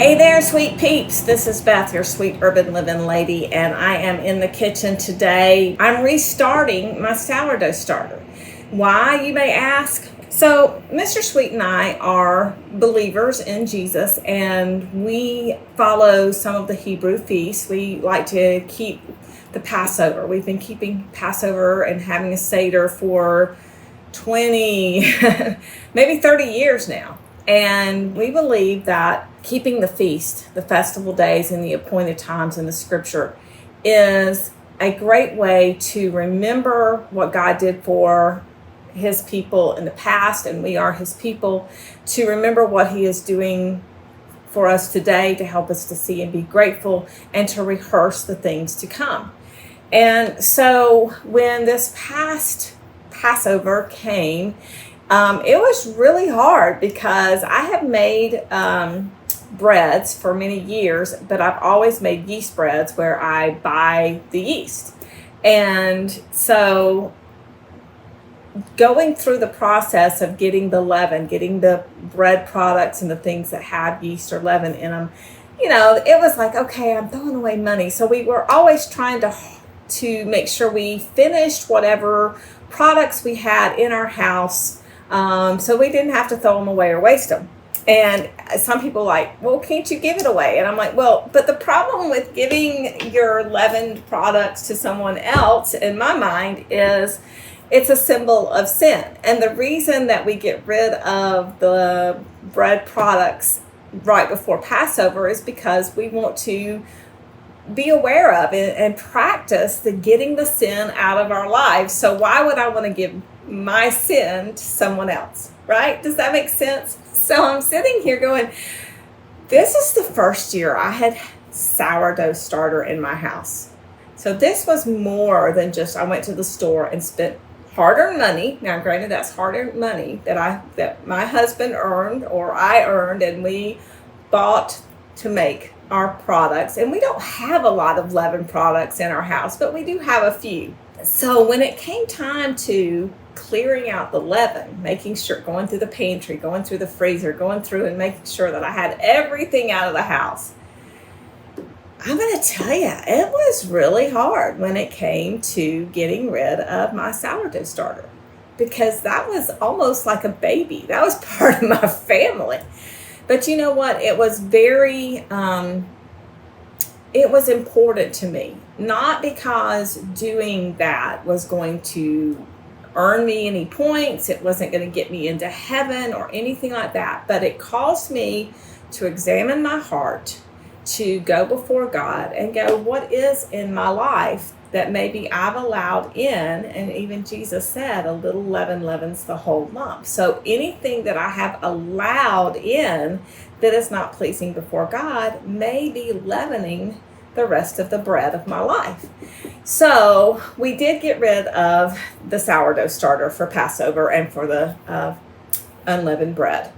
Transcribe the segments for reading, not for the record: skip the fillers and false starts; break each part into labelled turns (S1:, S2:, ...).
S1: Hey there, sweet peeps. This is Beth, your sweet urban living lady, and I am in the kitchen today. I'm restarting my sourdough starter. Why, you may ask? So, Mr. Sweet and I are believers in Jesus, and we follow some of the Hebrew feasts. We like to keep the Passover. We've been keeping Passover and having a Seder for 20, maybe 30 years now. And we believe that keeping the feast, the festival days, and the appointed times in the scripture is a great way to remember what God did for his people in the past, and we are his people, to remember what he is doing for us today, to help us to see and be grateful, and to rehearse the things to come. And so when this past Passover came, it was really hard because I have made breads for many years, but I've always made yeast breads where I buy the yeast. And so going through the process of getting the leaven, getting the bread products and the things that have yeast or leaven in them, it was like, okay, I'm throwing away money. So we were always trying to make sure we finished whatever products we had in our house, so we didn't have to throw them away or waste them. And some people like, well, can't you give it away? And I'm like, well, but the problem with giving your leavened products to someone else, in my mind, is it's a symbol of sin. And the reason that we get rid of the bread products right before Passover is because we want to be aware of and practice the getting the sin out of our lives. So why would I want to give my sin to someone else, right? Does that make sense? So I'm sitting here going, this is the first year I had sourdough starter in my house. So this was more than just I went to the store and spent hard-earned money. Now, granted, that's hard-earned money that my husband earned or I earned, and we bought to make our products. And we don't have a lot of leaven products in our house, but we do have a few. So when it came time to clearing out the leaven, making sure, going through the pantry, going through the freezer, going through and making sure that I had everything out of the house, I'm going to tell you, it was really hard when it came to getting rid of my sourdough starter, because that was almost like a baby. That was part of my family. But you know what? It was very, it was important to me, not because doing that was going to earn me any points. It wasn't going to get me into heaven or anything like that. But it caused me to examine my heart, to go before God and go, what is in my life that maybe I've allowed in? And even Jesus said, a little leaven leavens the whole lump. So anything that I have allowed in that is not pleasing before God may be leavening the rest of the bread of my life. So we did get rid of the sourdough starter for Passover and for the unleavened bread.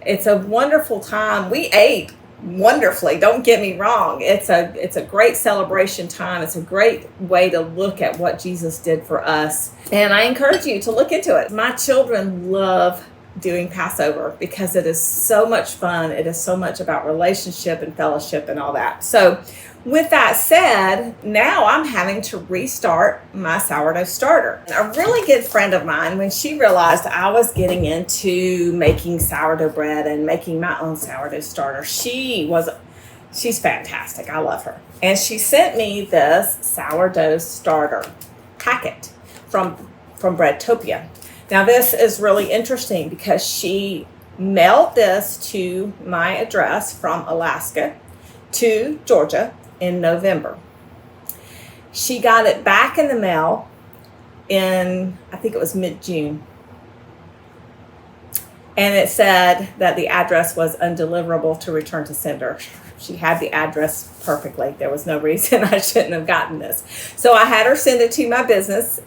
S1: It's a wonderful time. We ate wonderfully, don't get me wrong. It's a great celebration time. It's a great way to look at what Jesus did for us, and I encourage you to look into it. My children love doing Passover because it is so much fun. It is so much about relationship and fellowship and all that. So with that said, now I'm having to restart my sourdough starter. A really good friend of mine, when she realized I was getting into making sourdough bread and making my own sourdough starter, she's fantastic. I love her. And she sent me this sourdough starter packet from Breadtopia. Now this is really interesting because she mailed this to my address from Alaska to Georgia in November. She got it back in the mail in, I think it was mid-June. And it said that the address was undeliverable to return to sender. She had the address perfectly. There was no reason I shouldn't have gotten this. So I had her send it to my business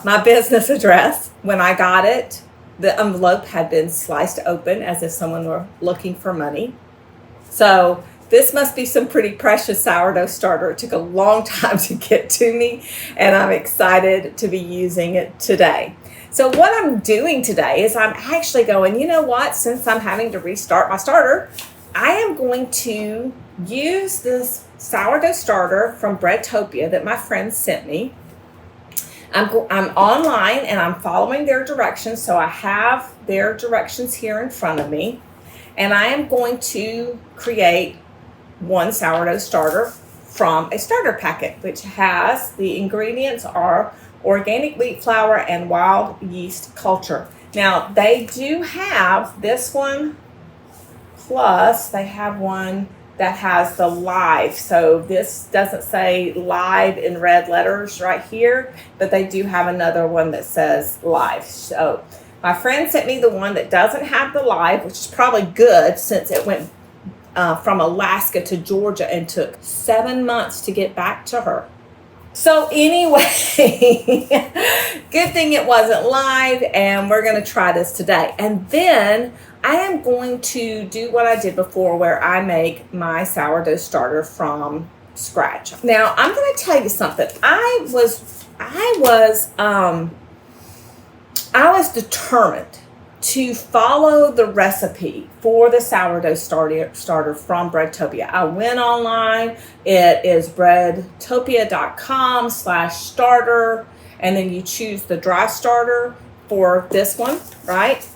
S1: my business address. When I got it, the envelope had been sliced open as if someone were looking for money. So this must be some pretty precious sourdough starter. It took a long time to get to me, and I'm excited to be using it today. So what I'm doing today is I'm actually going, you know what, since I'm having to restart my starter, I am going to use this sourdough starter from Breadtopia that my friend sent me. I'm online and I'm following their directions, so I have their directions here in front of me. And I am going to create one sourdough starter from a starter packet, which has the ingredients are organic wheat flour and wild yeast culture. Now, they do have this one, plus they have one that has the live. So this doesn't say live in red letters right here, but they do have another one that says live. So my friend sent me the one that doesn't have the live, which is probably good since it went from Alaska to Georgia and took 7 months to get back to her. So anyway, good thing it wasn't live, and we're going to try this today. And then I am going to do what I did before, where I make my sourdough starter from scratch. Now, I'm going to tell you something. I was determined to follow the recipe for the sourdough starter from Breadtopia. I went online. It is breadtopia.com/starter, and then you choose the dry starter for this one, right?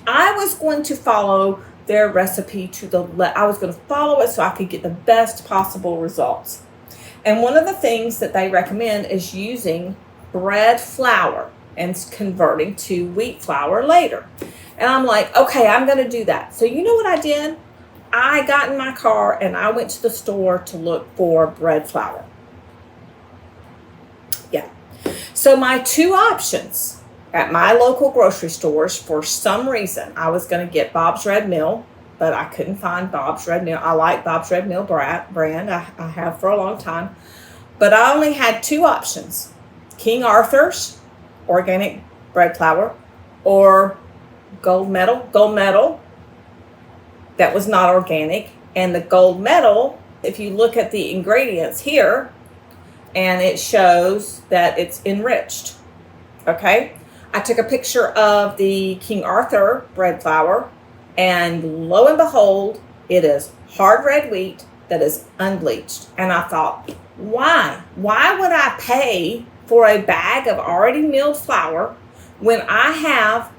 S1: I was going to follow their recipe I was going to follow it so I could get the best possible results. And one of the things that they recommend is using bread flour and converting to wheat flour later. And I'm like, okay, I'm going to do that. So you know what I did? I got in my car and I went to the store to look for bread flour. Yeah. So my two options at my local grocery stores, for some reason, I was going to get Bob's Red Mill, but I couldn't find Bob's Red Mill. I like Bob's Red Mill brand. I have for a long time. But I only had two options: King Arthur's organic bread flour, or gold medal that was not organic. And the gold medal, if you look at the ingredients here, and it shows that it's enriched. Okay, I took a picture of the King Arthur bread flour, and lo and behold, it is hard red wheat that is unbleached. And I thought, why would I pay for a bag of already milled flour when I have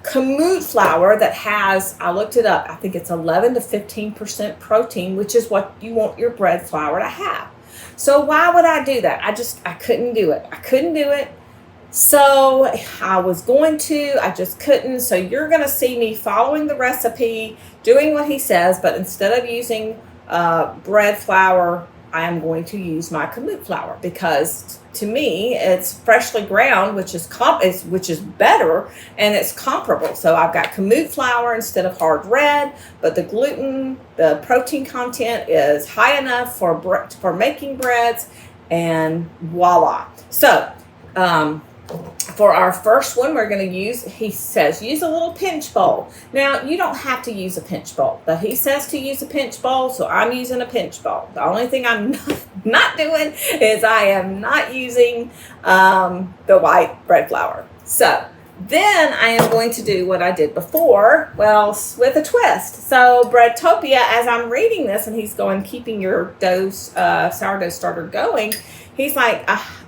S1: Kamut flour that has, I looked it up, I think it's 11 to 15% protein, which is what you want your bread flour to have. So why would I do that? I couldn't do it. So I was going to, I just couldn't. So you're going to see me following the recipe, doing what he says, but instead of using bread flour, I am going to use my Kamut flour, because to me it's freshly ground, which is better, and it's comparable. So I've got Kamut flour instead of hard red, but the protein content is high enough for making breads, and voila. So for our first one, we're going to use a little pinch bowl. Now, you don't have to use a pinch bowl, but he says to use a pinch bowl, so I'm using a pinch bowl. The only thing I'm not doing is I am not using the white bread flour. So then I am going to do what I did before, well, with a twist. So Breadtopia, as I'm reading this, and he's going, keeping your sourdough starter going, he's like,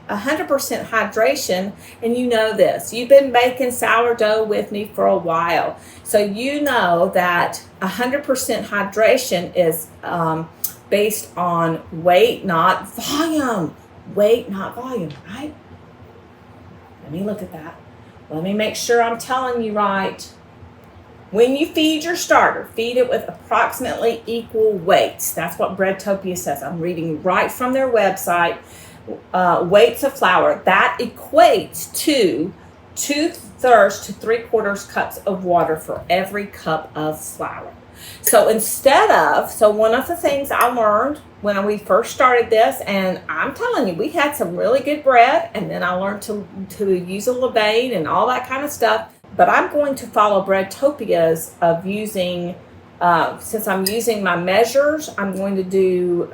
S1: 100% hydration, and you know this. You've been baking sourdough with me for a while, so you know that 100% hydration is based on weight, not volume. Weight, not volume, right? Let me look at that. Let me make sure I'm telling you right. When you feed your starter, feed it with approximately equal weights. That's what Breadtopia says. I'm reading right from their website. Weights of flour, that equates to 2/3 to 3/4 cups of water for every cup of flour. So one of the things I learned when we first started this, and I'm telling you, we had some really good bread, and then I learned to use a levain and all that kind of stuff. But I'm going to follow Breadtopia's of using, since I'm using my measures, I'm going to do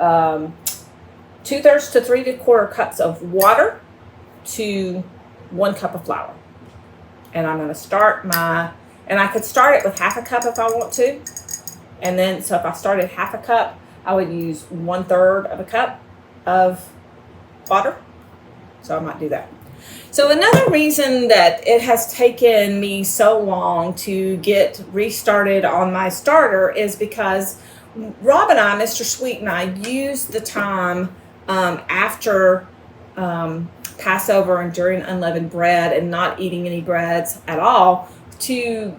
S1: 2/3 to 3/4 cups of water to 1 cup of flour. And I'm going to start and I could start it with half a cup if I want to. And then, so if I started half a cup, I would use 1/3 of a cup of water. So I might do that. So another reason that it has taken me so long to get restarted on my starter is because Rob and I, Mr. Sweet and I, used the time after Passover and during unleavened bread and not eating any breads at all to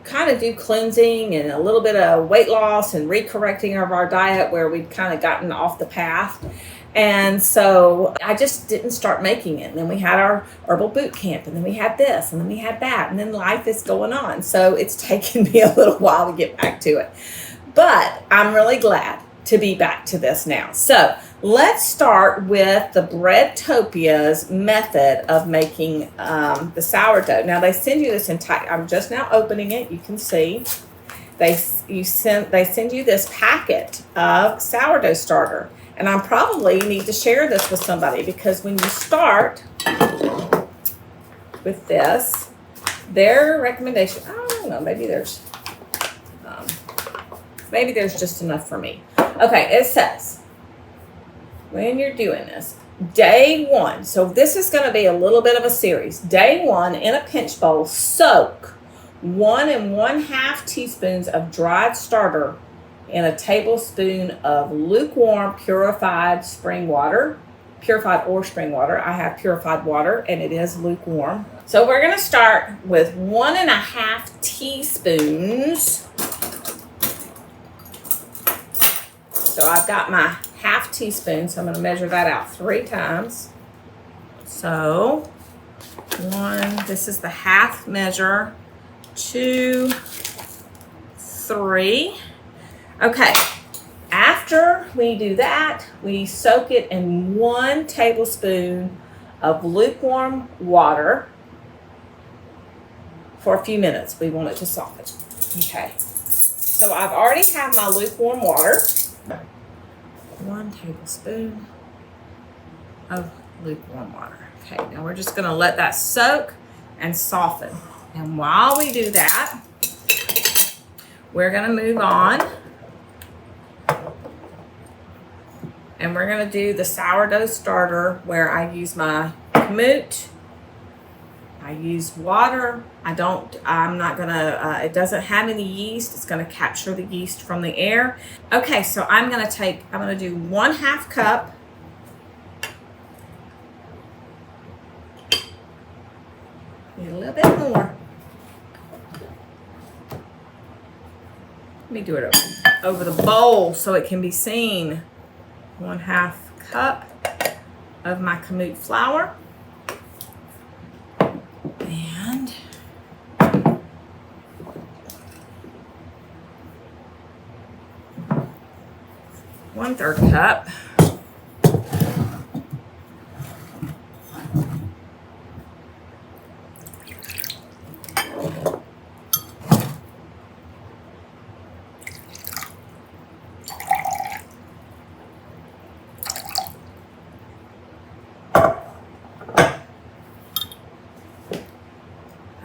S1: kind of do cleansing and a little bit of weight loss and recorrecting of our diet where we'd kind of gotten off the path. And so I just didn't start making it. And then we had our herbal boot camp, and then we had this, and then we had that, and then life is going on. So it's taken me a little while to get back to it. But I'm really glad to be back to this now. So let's start with the Breadtopia's method of making the sourdough. Now they send you this entire, I'm just now opening it, you can see. They send you this packet of sourdough starter. And I probably need to share this with somebody because when you start with this, their recommendation, I don't know, maybe there's just enough for me. Okay, it says, when you're doing this, day 1, so this is going to be a little bit of a series. Day 1, in a pinch bowl, soak 1 1/2 teaspoons of dried starter in a tablespoon of lukewarm purified spring water. Purified or spring water. I have purified water and it is lukewarm. So we're going to start with 1 1/2 teaspoons. So I've got my 1/2 teaspoon, so I'm going to measure that out 3 times. So 1, this is the half measure, 2, 3. Okay, after we do that, we soak it in 1 tablespoon of lukewarm water for a few minutes. We want it to soften. Okay, so I've already have my lukewarm water. 1 tablespoon of lukewarm water. Okay, now we're just going to let that soak and soften. And while we do that, we're going to move on. And we're going to do the sourdough starter where I use my Kamut. I use water. I'm not going to, it doesn't have any yeast. It's going to capture the yeast from the air. Okay, so I'm going to do 1/2 cup. Need a little bit more. Let me do it over the bowl so it can be seen. 1/2 cup of my Kamut flour. And 1/3 cup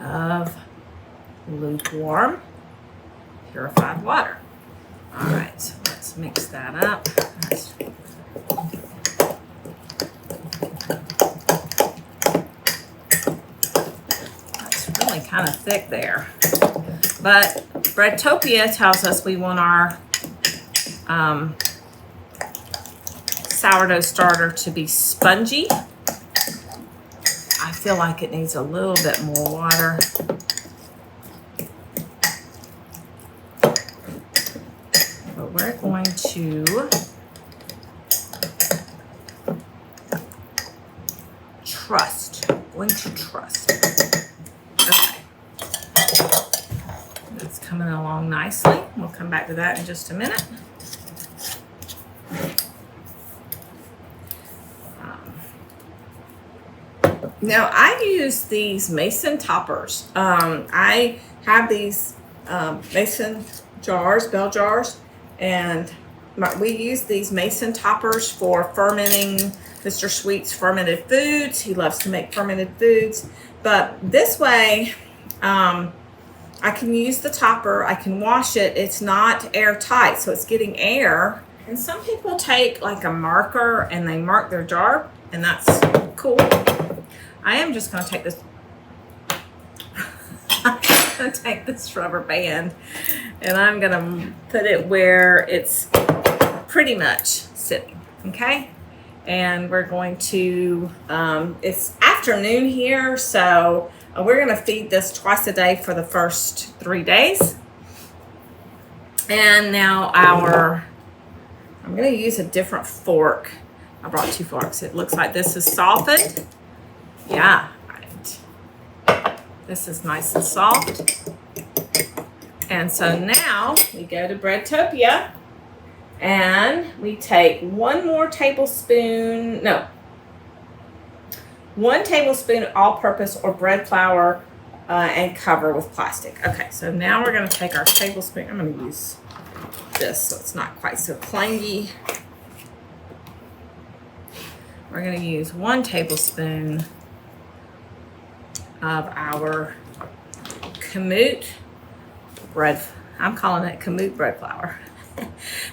S1: of lukewarm purified water. All right, so let's mix that up. That's really kind of thick there. But Breadtopia tells us we want our sourdough starter to be spongy. I feel like it needs a little bit more water. But we're going to trust. Okay. That's coming along nicely. We'll come back to that in just a minute. Now I use these mason toppers. I have these mason jars, bell jars, and we use these mason toppers for fermenting Mr. Sweet's fermented foods. He loves to make fermented foods. But this way, I can use the topper. I can wash it. It's not airtight, so it's getting air. And some people take like a marker and they mark their jar, and that's cool. I am just going to take this. I'm going to take this rubber band and I'm going to put it where it's pretty much sitting. Okay. And we're going to, it's afternoon here, so we're going to feed this twice a day for the first 3 days. And now I'm going to use a different fork. I brought 2 forks. It looks like this is softened. Yeah, right. This is nice and soft. And so now we go to Breadtopia. And we take 1 tablespoon all-purpose or bread flour and cover with plastic. Okay, so now we're going to take our tablespoon. I'm going to use this so it's not quite so clangy. We're going to use 1 tablespoon of our Kamut bread. I'm calling it Kamut bread flour.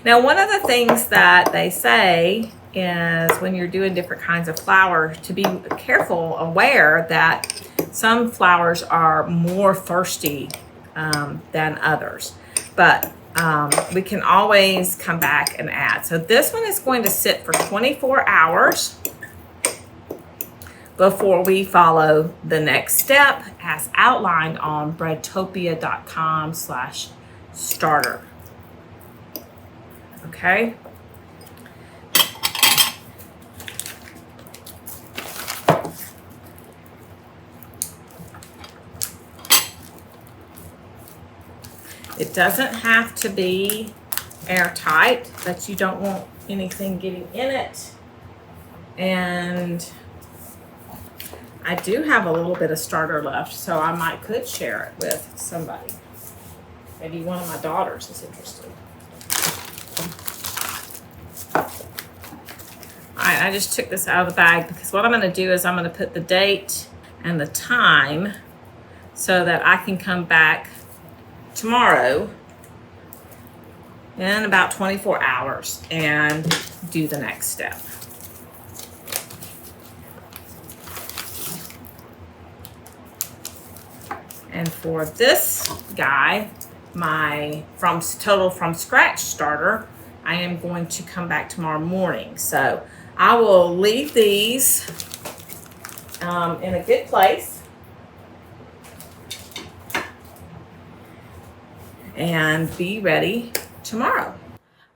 S1: Now, one of the things that they say is when you're doing different kinds of flour to be careful, aware that some flours are more thirsty than others. But we can always come back and add. So this one is going to sit for 24 hours before we follow the next step as outlined on breadtopia.com/starter. Okay. It doesn't have to be airtight, but you don't want anything getting in it. And I do have a little bit of starter left, so I could share it with somebody. Maybe one of my daughters is interested. I just took this out of the bag because what I'm going to do is I'm going to put the date and the time so that I can come back tomorrow in about 24 hours and do the next step. And for this guy, my from scratch starter, I am going to come back tomorrow morning. So I will leave these in a good place and be ready tomorrow.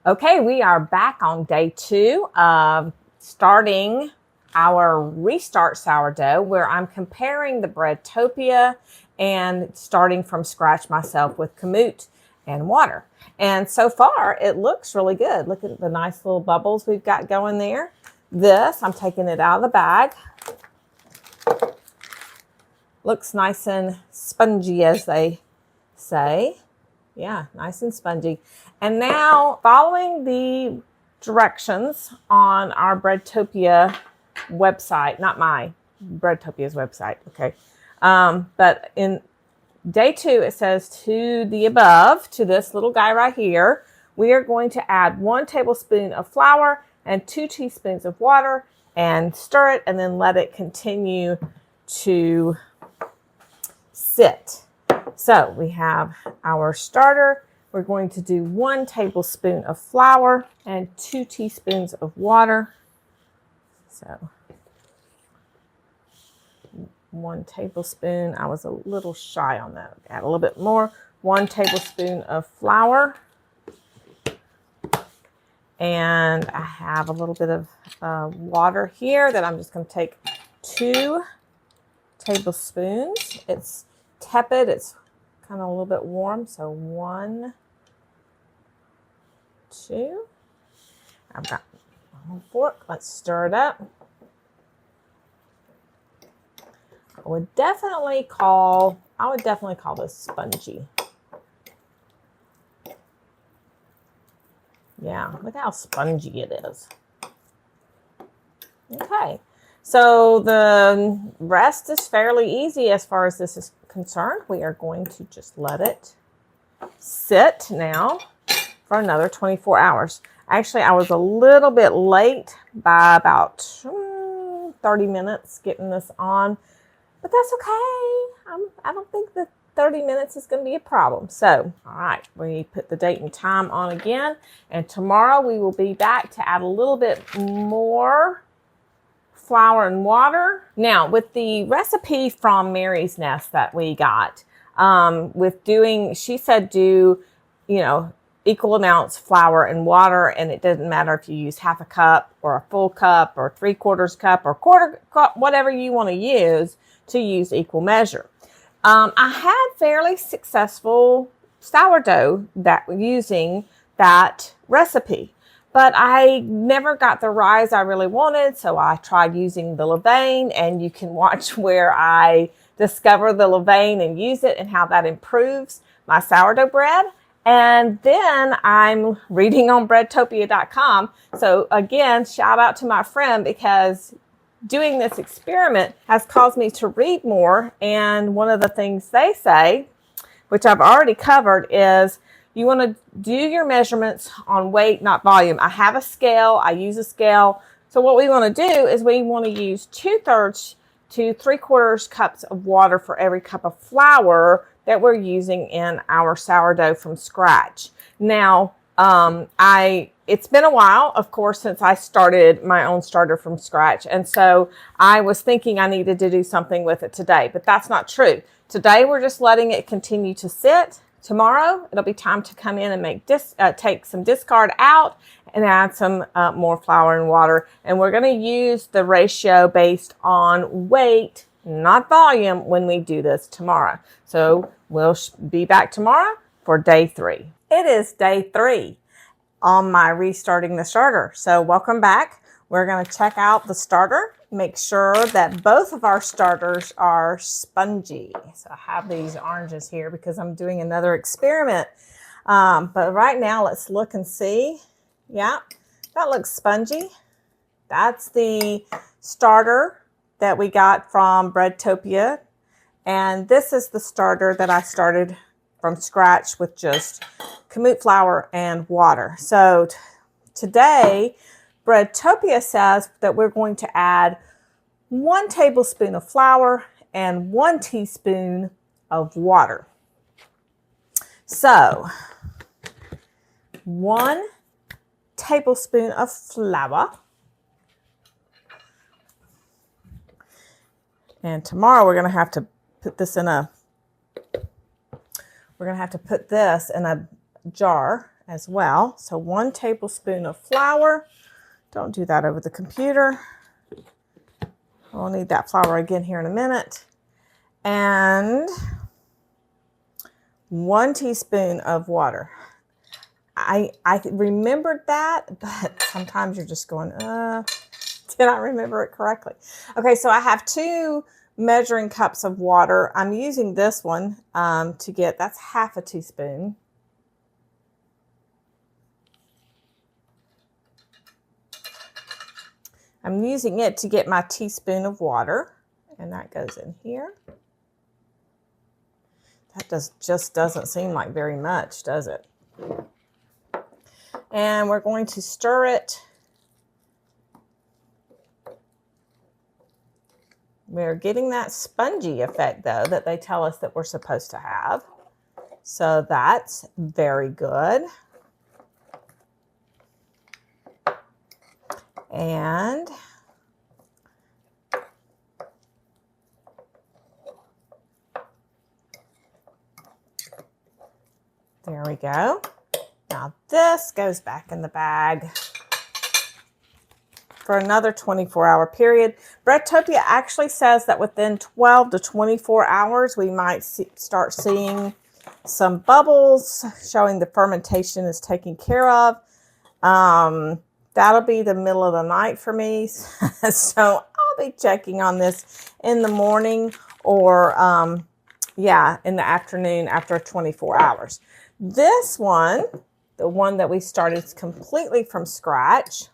S1: Okay, we are back on day 2 of starting our restart sourdough, where I'm comparing the Breadtopia and starting from scratch myself with Kamut and water. And so far, it looks really good. Look at the nice little bubbles we've got going there. This, I'm taking it out of the bag. Looks nice and spongy, as they say. Yeah, nice and spongy. And now, following the directions on our Breadtopia website, not my Breadtopia's website, okay. But in day 2, it says to the above, to this little guy right here, we are going to add 1 tablespoon of flour and 2 teaspoons of water and stir it and then let it continue to sit. So we have our starter. We're going to do 1 tablespoon of flour and 2 teaspoons of water. So 1 tablespoon. I was a little shy on that. Add a little bit more. 1 tablespoon of flour. And I have a little bit of water here that I'm just going to take 2 tablespoons. It's tepid. It's kind of a little bit warm. So 1, 2. I've got a whole fork. Let's stir it up. I would definitely call this spongy. Yeah, look how spongy it is. Okay, so the rest is fairly easy as far as this is concerned. We are going to just let it sit now for another 24 hours. Actually, I was a little bit late by about 30 minutes getting this on, but that's okay. I don't think that 30 minutes is going to be a problem. So, all right, we put the date and time on again, and tomorrow we will be back to add a little bit more flour and water. Now, with the recipe from Mary's Nest that we got, she said do, equal amounts flour and water, and it doesn't matter if you use half a cup or a full cup or 3/4 cup or quarter cup, whatever you want to use equal measure. I had fairly successful sourdough using that recipe, but I never got the rise I really wanted, so I tried using the levain, and you can watch where I discover the levain and use it and how that improves my sourdough bread. And then I'm reading on Breadtopia.com. So again, shout out to my friend, because doing this experiment has caused me to read more. And one of the things they say, which I've already covered, is you want to do your measurements on weight, not volume. I have a scale. I use a scale. So what we want to do is we want to use 2/3 to 3/4 cups of water for every cup of flour that we're using in our sourdough from scratch. Now, it's been a while, of course, since I started my own starter from scratch. And so I was thinking I needed to do something with it today, but that's not true. Today, we're just letting it continue to sit. Tomorrow, it'll be time to come in and take some discard out and add some more flour and water. And we're going to use the ratio based on weight, not volume, when we do this tomorrow. So we'll be back tomorrow for day 3. It is day 3 on my restarting the starter. So welcome back. We're going to check out the starter. Make sure that both of our starters are spongy. So I have these oranges here because I'm doing another experiment. But right now, let's look and see. Yeah, that looks spongy. That's the starter that we got from Breadtopia. And this is the starter that I started from scratch with just Kamut flour and water. So today, Breadtopia says that we're going to add 1 tablespoon of flour and 1 teaspoon of water. So 1 tablespoon of flour. And tomorrow we're going to have to put this in a jar as well. So 1 tablespoon of flour. Don't do that over the computer. We'll need that flour again here in a minute. And 1 teaspoon of water. I remembered that, but sometimes you're just going, did I remember it correctly? Okay, so I have 2 measuring cups of water. I'm using this one that's half a teaspoon. I'm using it to get my teaspoon of water, and that goes in here. That just doesn't seem like very much, does it? And we're going to stir it. We're getting that spongy effect, though, that they tell us that we're supposed to have. So that's very good. And there we go. Now this goes back in the bag for another 24-hour period. Breadtopia actually says that within 12 to 24 hours, we might start seeing some bubbles showing the fermentation is taken care of. That'll be the middle of the night for me. So I'll be checking on this in the morning or, in the afternoon after 24 hours. This one, the one that we started completely from scratch,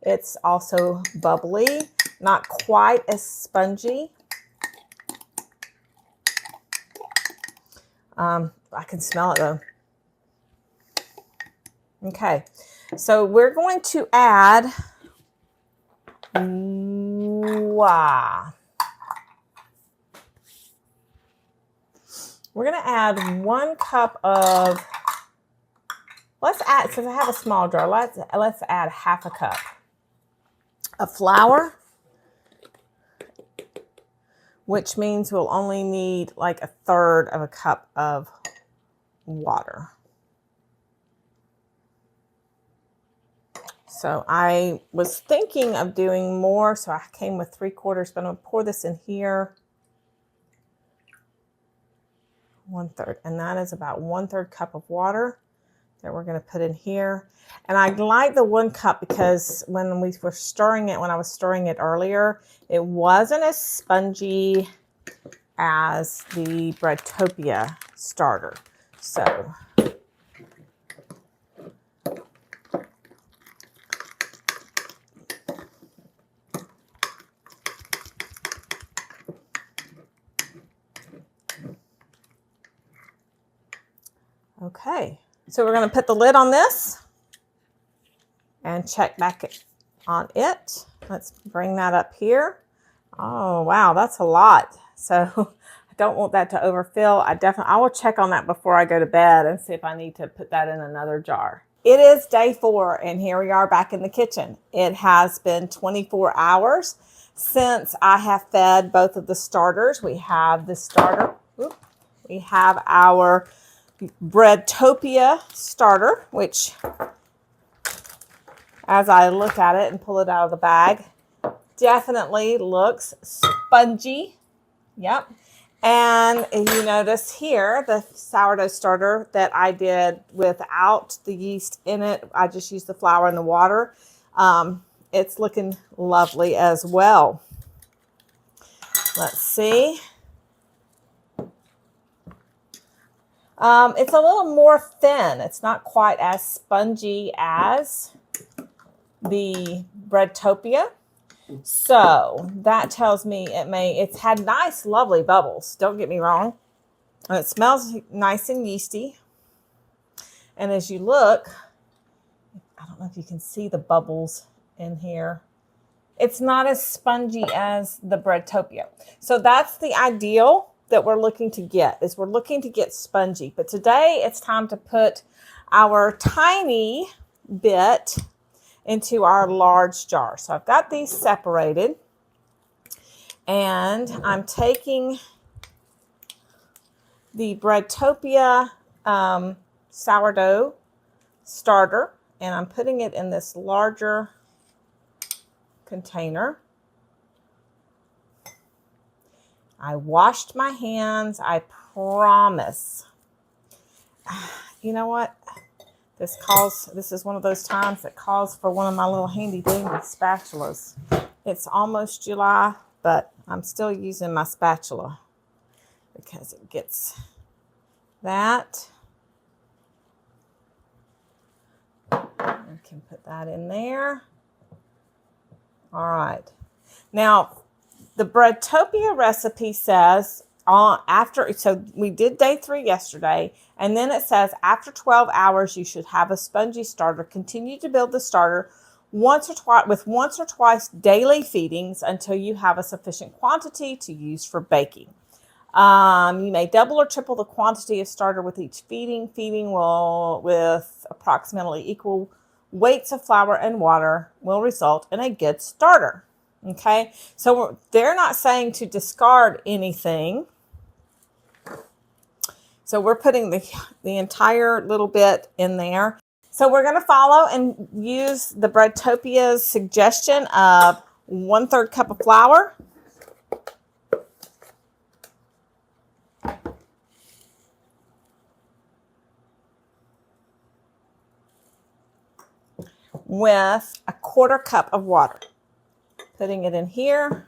S1: It's also bubbly, not quite as spongy. I can smell it though. Okay, so we're going to add We're going to add 1 cup of, let's add, since I have a small jar, let's add 1/2 cup of flour, which means we'll only need like 1/3 of a cup of water. So I was thinking of doing more, so I came with 3/4, but I'm going to pour this in here. 1/3, and that is about 1/3 cup of water that we're going to put in here. And I like the 1 cup because when we were stirring it, when I was stirring it earlier, it wasn't as spongy as the Breadtopia starter. So okay, so we're going to put the lid on this and check back on it. Let's bring that up here. Oh, wow, that's a lot. So I don't want that to overfill. I will check on that before I go to bed and see if I need to put that in another jar. It is day 4, and here we are back in the kitchen. It has been 24 hours since I have fed both of the starters. We have the starter. We have our Breadtopia starter, which, as I look at it and pull it out of the bag, definitely looks spongy. Yep. And you notice here the sourdough starter that I did without the yeast in it. I just used the flour and the water. It's looking lovely as well. Let's see. It's a little more thin. It's not quite as spongy as the Breadtopia. So that tells me it's had nice, lovely bubbles. Don't get me wrong. And it smells nice and yeasty. And as you look, I don't know if you can see the bubbles in here. It's not as spongy as the Breadtopia. So that's the ideal that we're looking to get, is we're looking to get spongy. But today it's time to put our tiny bit into our large jar. So I've got these separated, and I'm taking the Breadtopia sourdough starter, and I'm putting it in this larger container. I washed my hands, I promise. You know what? This is one of those times that calls for one of my little handy dandy spatulas. It's almost July, but I'm still using my spatula because it gets that. I can put that in there. All right. Now, the Breadtopia recipe says so we did day 3 yesterday, and then it says after 12 hours you should have a spongy starter. Continue to build the starter once or twice daily feedings until you have a sufficient quantity to use for baking. You may double or triple the quantity of starter with each feeding. Feeding with approximately equal weights of flour and water will result in a good starter. Okay, so they're not saying to discard anything. So we're putting the entire little bit in there. So we're going to follow and use the Breadtopia's suggestion of 1/3 cup of flour, with 1/4 cup of water. Putting it in here,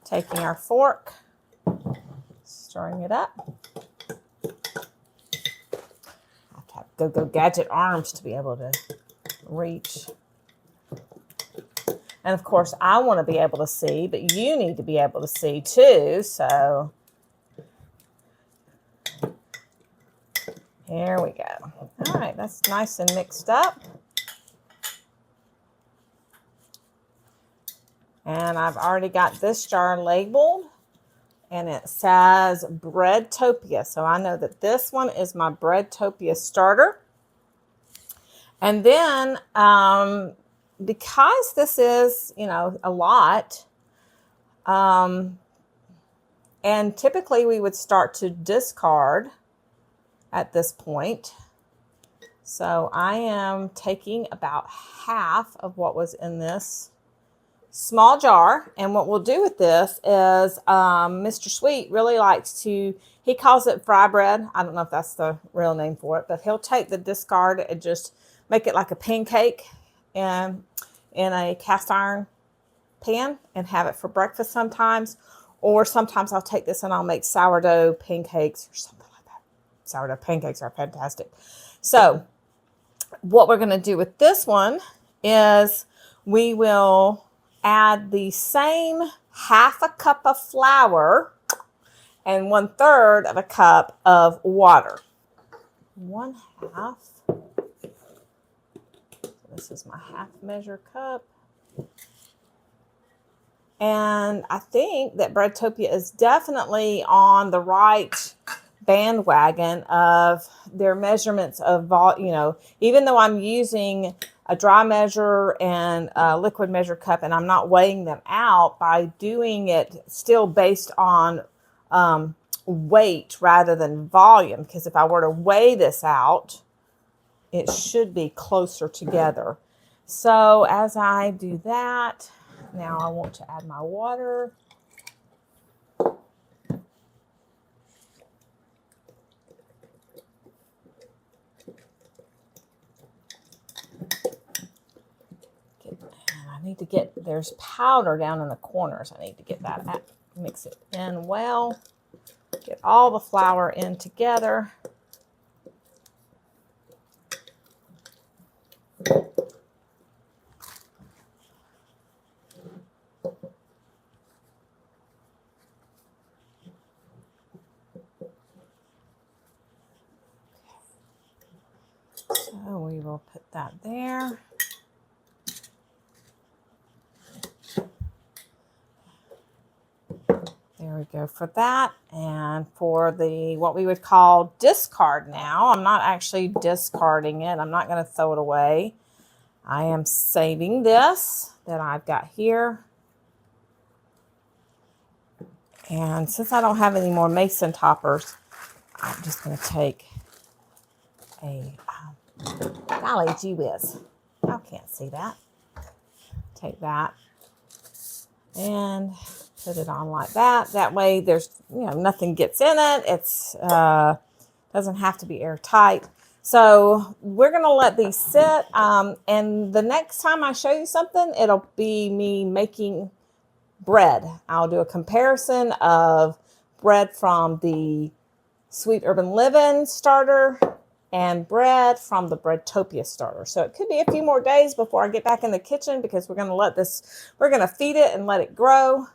S1: taking our fork, stirring it up. I have to have go-go gadget arms to be able to reach And of course, I want to be able to see, but you need to be able to see too. So here we go. All right, that's nice and mixed up. And I've already got this jar labeled, and it says Breadtopia. So I know that this one is my Breadtopia starter. And then, because this is, a lot, and typically we would start to discard at this point. So I am taking about half of what was in this small jar. And what we'll do with this is Mr. Sweet really likes to, he calls it fry bread. I don't know if that's the real name for it, but he'll take the discard and just make it like a pancake in a cast iron pan and have it for breakfast sometimes. Or sometimes I'll take this and I'll make sourdough pancakes or something like that. Sourdough pancakes are fantastic. So what we're going to do with this one is we will add the same half a cup of flour and 1/3 of a cup of water. 1/2. This is my half measure cup. And I think that Breadtopia is definitely on the right bandwagon of their measurements of even though I'm using a dry measure and a liquid measure cup and I'm not weighing them out, by doing it still based on weight rather than volume, because if I were to weigh this out, it should be closer together. So as I do that, now I want to add my water. I need to get, there's powder down in the corners. I need to get that out, mix it in well, get all the flour in together. So we will put that there. There we go for that. And for the, what we would call discard now, I'm not actually discarding it. I'm not going to throw it away. I am saving this that I've got here. And since I don't have any more mason toppers, I'm just going to take a, golly gee whiz. Y'all can't see that. Take that and put it on like that. That way there's, nothing gets in it. It's doesn't have to be airtight. So we're going to let these sit. And the next time I show you something, it'll be me making bread. I'll do a comparison of bread from the Sweet Urban Leaven starter and bread from the Breadtopia starter. So it could be a few more days before I get back in the kitchen, because we're going to let this, we're going to feed it and let it grow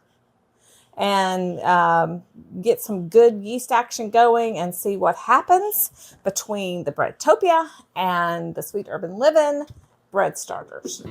S1: and get some good yeast action going and see what happens between the Breadtopia and the Sweet Urban Leaven bread starters.